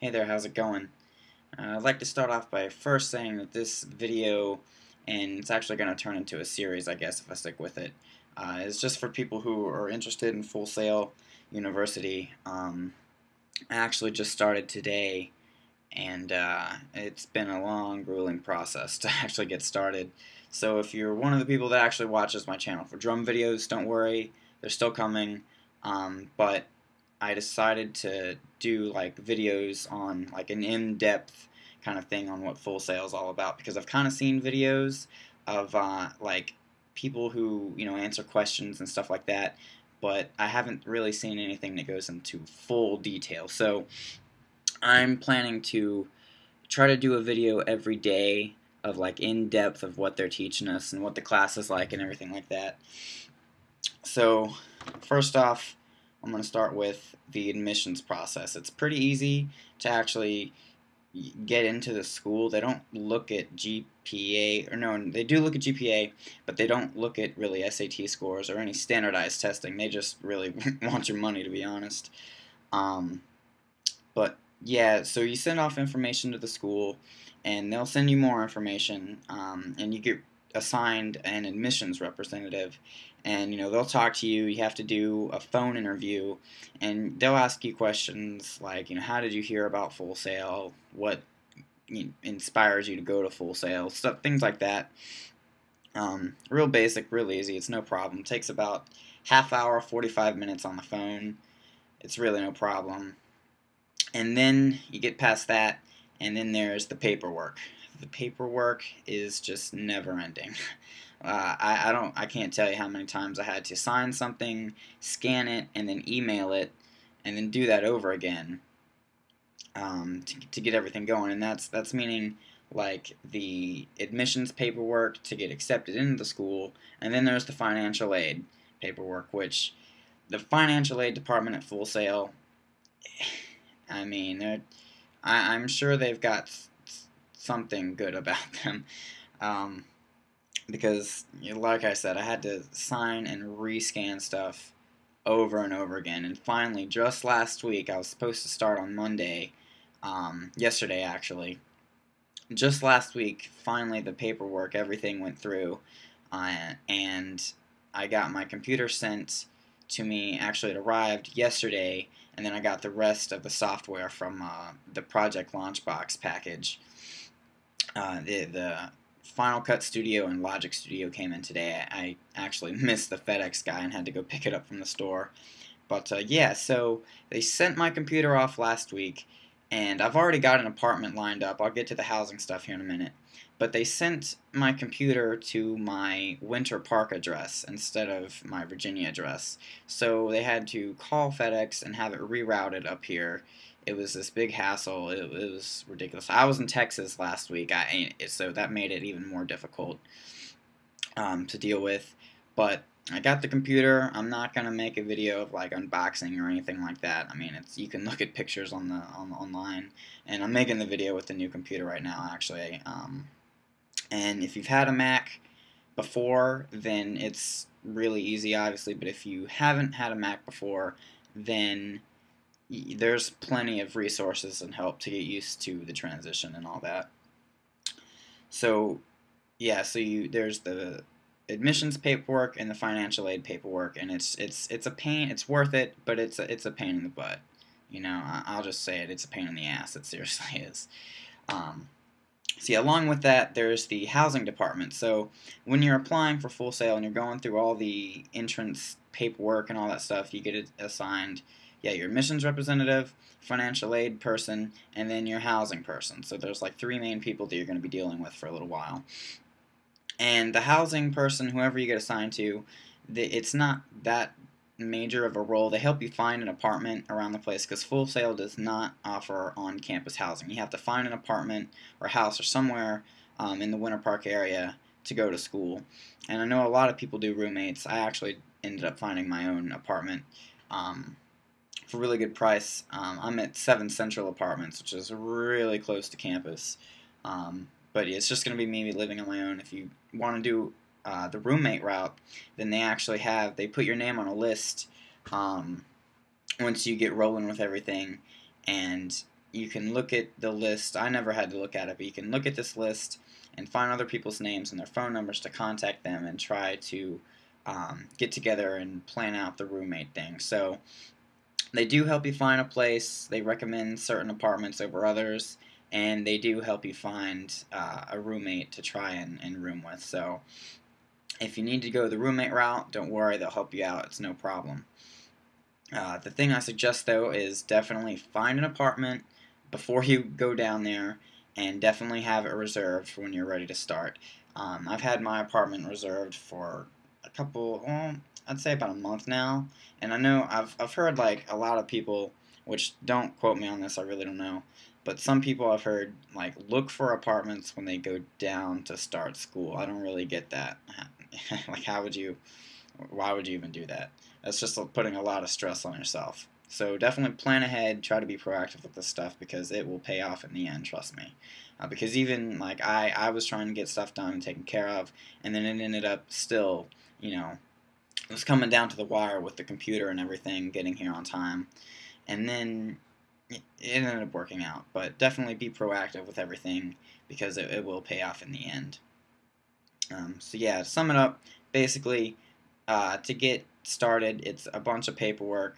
Hey there, how's it going? I'd like to start off by first saying that this video, and it's actually going to turn into a series, I guess, if I stick with it, is just for people who are interested in Full Sail University. I actually just started today, and it's been a long, grueling process to actually get started. So if you're one of the people that actually watches my channel for drum videos, don't worry, they're still coming. But I decided to do like videos on like an in-depth kind of thing on what Full Sail is all about, because I've kind of seen videos of like people who answer questions and stuff like that, but I haven't really seen anything that goes into full detail. So I'm planning to try to do a video every day of like in depth of what they're teaching us and what the class is like and everything like that. So first off, I'm going to start with the admissions process. It's pretty easy to actually get into the school. They don't look at GPA, or no, they do look at GPA, but they don't look at really SAT scores or any standardized testing. They just really want your money, to be honest. But yeah, so you send off information to the school, and they'll send you more information, and you get assigned an admissions representative, and they'll talk to you. You have to do a phone interview, and they'll ask you questions like, how did you hear about Full Sail? What inspires you to go to Full Sail? Stuff, things like that. Real basic, real easy. It's no problem. It takes about half hour, 45 minutes on the phone. It's really no problem. And then you get past that, and then there's the paperwork. The paperwork is just never ending. I can't tell you how many times I had to sign something, scan it, and then email it, and then do that over again to get everything going. And that's meaning like the admissions paperwork to get accepted into the school, and then there's the financial aid paperwork, which the financial aid department at Full Sail, I mean, I'm sure they've got something good about them, because, like I said, I had to sign and rescan stuff over and over again. And finally, just last week, I was supposed to start on Monday, yesterday actually. Just last week, finally, the paperwork, everything went through, and I got my computer sent to me. Actually, it arrived yesterday, and then I got the rest of the software from the Project Launchbox package. The Final Cut Studio and Logic Studio came in today. I actually missed the FedEx guy and had to go pick it up from the store. But yeah, so they sent my computer off last week, and I've already got an apartment lined up. I'll get to the housing stuff here in a minute. But they sent my computer to my Winter Park address instead of my Virginia address. So they had to call FedEx and have it rerouted up here. It was this big hassle. It was ridiculous. I was in Texas last week, so that made it even more difficult to deal with. But I got the computer. I'm not gonna make a video of like unboxing or anything like that. I mean, you can look at pictures on online, and I'm making the video with the new computer right now, actually. And if you've had a Mac before, then it's really easy, obviously. But if you haven't had a Mac before, then there's plenty of resources and help to get used to the transition and all that. So yeah, so there's the admissions paperwork and the financial aid paperwork, and it's a pain. It's worth it, but it's a pain in the butt. I'll just say it. It's a pain in the ass. It seriously is. So yeah, along with that, there's the housing department. So when you're applying for Full Sail and you're going through all the entrance paperwork and all that stuff, you get assigned, yeah, your admissions representative, financial aid person, and then your housing person. So there's like three main people that you're going to be dealing with for a little while. And the housing person, whoever you get assigned to, it's not that major of a role. They help you find an apartment around the place, because Full Sail does not offer on-campus housing. You have to find an apartment or house or somewhere in the Winter Park area to go to school. And I know a lot of people do roommates. I actually ended up finding my own apartment for a really good price. I'm at 7 Central Apartments, which is really close to campus. But it's just going to be me living on my own. If you want to do the roommate route, then they put your name on a list once you get rolling with everything, and you can look at the list. I never had to look at it, but you can look at this list and find other people's names and their phone numbers to contact them and try to get together and plan out the roommate thing. So they do help you find a place. They recommend certain apartments over others, and they do help you find a roommate to try and room with. So if you need to go the roommate route, don't worry, they'll help you out. It's no problem. The thing I suggest, though, is definitely find an apartment before you go down there, and definitely have it reserved for when you're ready to start. I've had my apartment reserved for a couple, well, I'd say about a month now, and I know I've heard like a lot of people, which don't quote me on this, I really don't know, but some people I've heard like look for apartments when they go down to start school. I don't really get that. Like, why would you even do that? That's just putting a lot of stress on yourself. So definitely plan ahead, try to be proactive with this stuff because it will pay off in the end, trust me. Because even like I was trying to get stuff done and taken care of, and then it ended up still, it was coming down to the wire with the computer and everything getting here on time. And then it ended up working out. But definitely be proactive with everything because it will pay off in the end. So yeah, to sum it up, basically, to get started, it's a bunch of paperwork.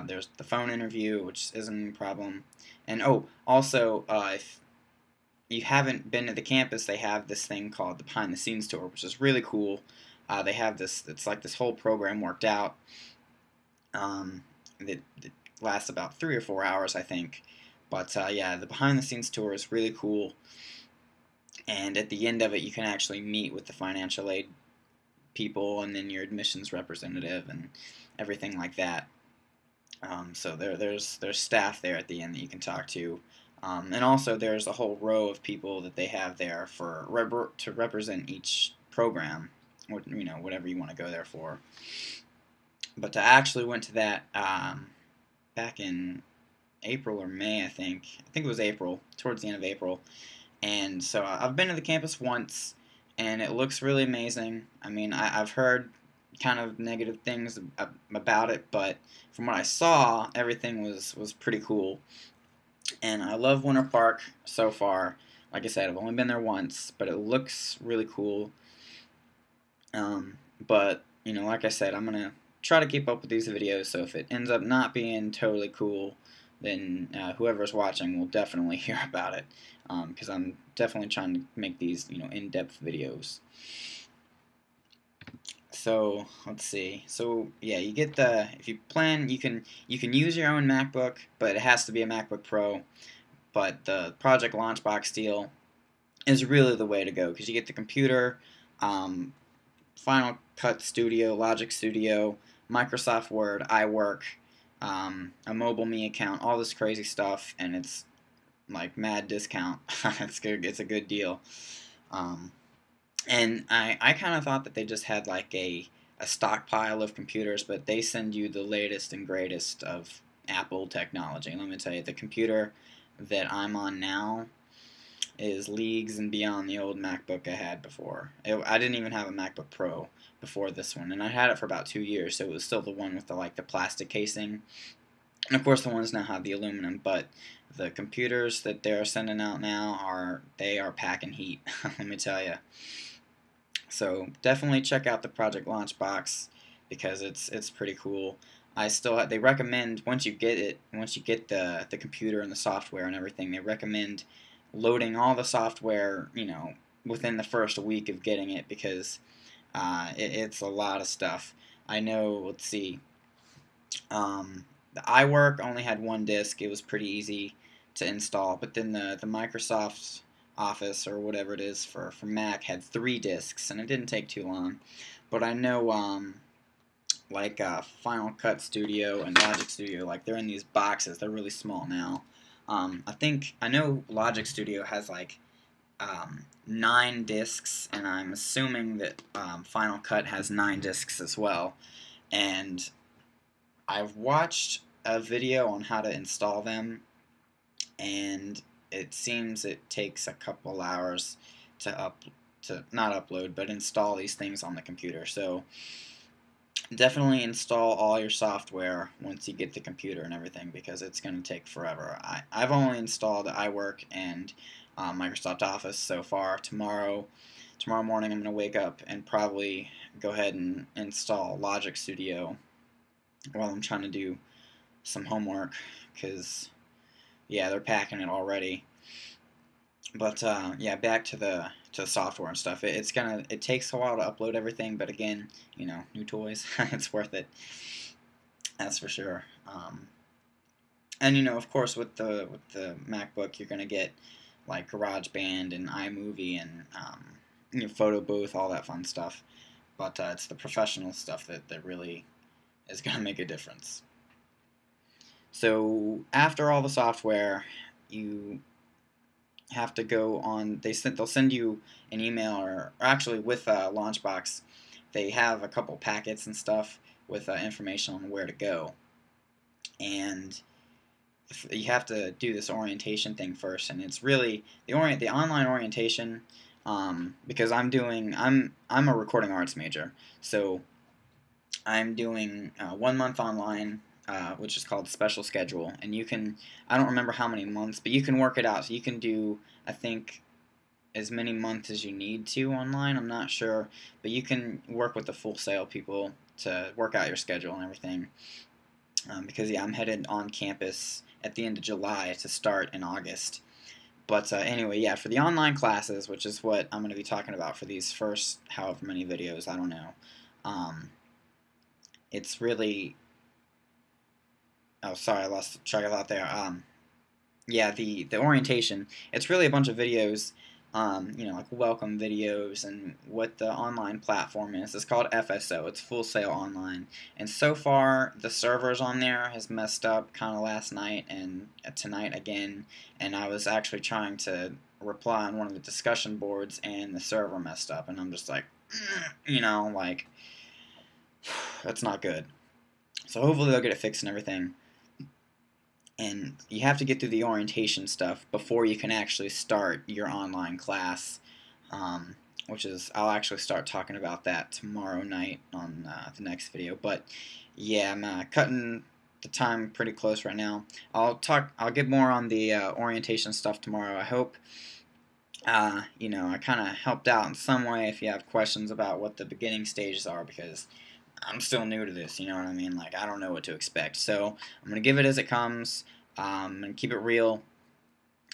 There's the phone interview, which isn't a problem. And oh, also, if you haven't been to the campus, they have this thing called the behind the scenes tour, which is really cool. They have this, it's like this whole program worked out that lasts about 3 or 4 hours, I think. But yeah, the behind the scenes tour is really cool. And at the end of it, you can actually meet with the financial aid people and then your admissions representative and everything like that. So there's staff there at the end that you can talk to, and also there's a whole row of people that they have there to represent each program, or whatever you want to go there for. But I actually went to that back in April or May, I think. I think it was April, towards the end of April. And so I've been to the campus once, and it looks really amazing. I mean, I've heard kind of negative things about it, but from what I saw, everything was pretty cool. And I love Winter Park so far. Like I said, I've only been there once, but it looks really cool. But, like I said, I'm going to try to keep up with these videos, so if it ends up not being totally cool, then whoever's watching will definitely hear about it, because I'm definitely trying to make these, in-depth videos. So let's see. So yeah, you get if you plan, you can use your own MacBook, but it has to be a MacBook Pro. But the Project Launchbox deal is really the way to go because you get the computer, Final Cut Studio, Logic Studio, Microsoft Word, iWork, a Mobile Me account, all this crazy stuff, and it's like mad discount. It's good. It's a good deal. And I kind of thought that they just had like a stockpile of computers, but they send you the latest and greatest of Apple technology. And let me tell you, the computer that I'm on now is leagues and beyond the old MacBook I had before. I didn't even have a MacBook Pro before this one, and I had it for about 2 years, so it was still the one with the plastic casing. And of course, the ones now have the aluminum, but the computers that they're sending out now they are packing heat. Let me tell you. So definitely check out the Project Launchbox because it's pretty cool. They recommend once you get the computer and the software and everything, they recommend loading all the software, within the first week of getting it because it's a lot of stuff. I know, let's see, the iWork only had one disk. It was pretty easy to install, but then the Microsoft Office or whatever it is for Mac had 3 disks, and it didn't take too long. But I know Final Cut Studio and Logic Studio, they're in these boxes. They're really small now. I know Logic Studio has 9 disks, and I'm assuming that Final Cut has 9 disks as well. And I've watched a video on how to install them, and it seems it takes a couple hours to not upload, but install these things on the computer. So definitely install all your software once you get the computer and everything, because it's going to take forever. I've only installed iWork and Microsoft Office so far. Tomorrow morning I'm going to wake up and probably go ahead and install Logic Studio while I'm trying to do some homework, because yeah, they're packing it already. But yeah, back to the software and stuff. It takes a while to upload everything, but again, new toys, it's worth it. That's for sure. And of course, with the MacBook, you're gonna get like GarageBand and iMovie and Photo Booth, all that fun stuff. But it's the professional stuff that really is gonna make a difference. So after all the software, you have to go on. They'll send you an email, or actually with Launchbox, they have a couple packets and stuff with information on where to go, and you have to do this orientation thing first, and it's really the online orientation. Because I'm a recording arts major, so I'm doing 1 month online, which is called Special Schedule, and I don't remember how many months, but you can work it out. So you can do, I think, as many months as you need to online. I'm not sure, but you can work with the Full Sail people to work out your schedule and everything. Because yeah, I'm headed on campus at the end of July to start in August. But anyway, yeah, for the online classes, which is what I'm going to be talking about for these first however many videos, I don't know. It's really, oh, sorry, I lost track of thought there. Yeah, the orientation, it's really a bunch of videos, like welcome videos and what the online platform is. It's called FSO. It's Full Sail Online. And so far, the servers on there has messed up kind of last night and tonight again. And I was actually trying to reply on one of the discussion boards, and the server messed up. And I'm just like, like, that's not good. So hopefully they'll get it fixed and everything. And you have to get through the orientation stuff before you can actually start your online class, which is, I'll actually start talking about that tomorrow night on the next video. But yeah, I'm cutting the time pretty close right now. I'll get more on the orientation stuff tomorrow. I hope I kind of helped out in some way if you have questions about what the beginning stages are, because I'm still new to this, you know what I mean? Like, I don't know what to expect. So I'm going to give it as it comes, and keep it real.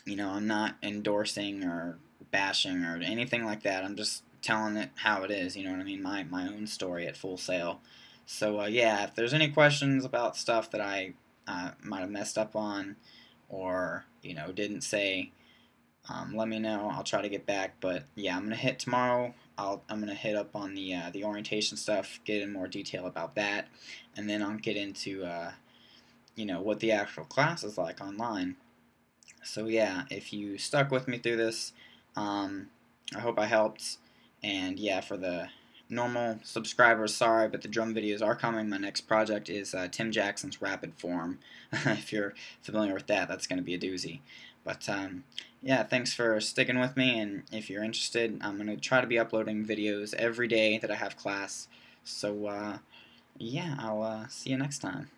I'm not endorsing or bashing or anything like that. I'm just telling it how it is, you know what I mean? My own story at Full Sail. So, yeah, if there's any questions about stuff that I might have messed up on, or, didn't say, let me know. I'll try to get back. But yeah, I'm gonna hit tomorrow. I'm gonna hit up on the orientation stuff, get in more detail about that, and then I'll get into what the actual class is like online. So yeah, if you stuck with me through this, I hope I helped. And yeah, for the normal subscribers, sorry, but the drum videos are coming. My next project is Tim Jackson's Rapid Form. If you're familiar with that, that's going to be a doozy. But yeah, thanks for sticking with me, and if you're interested, I'm going to try to be uploading videos every day that I have class. So yeah, I'll see you next time.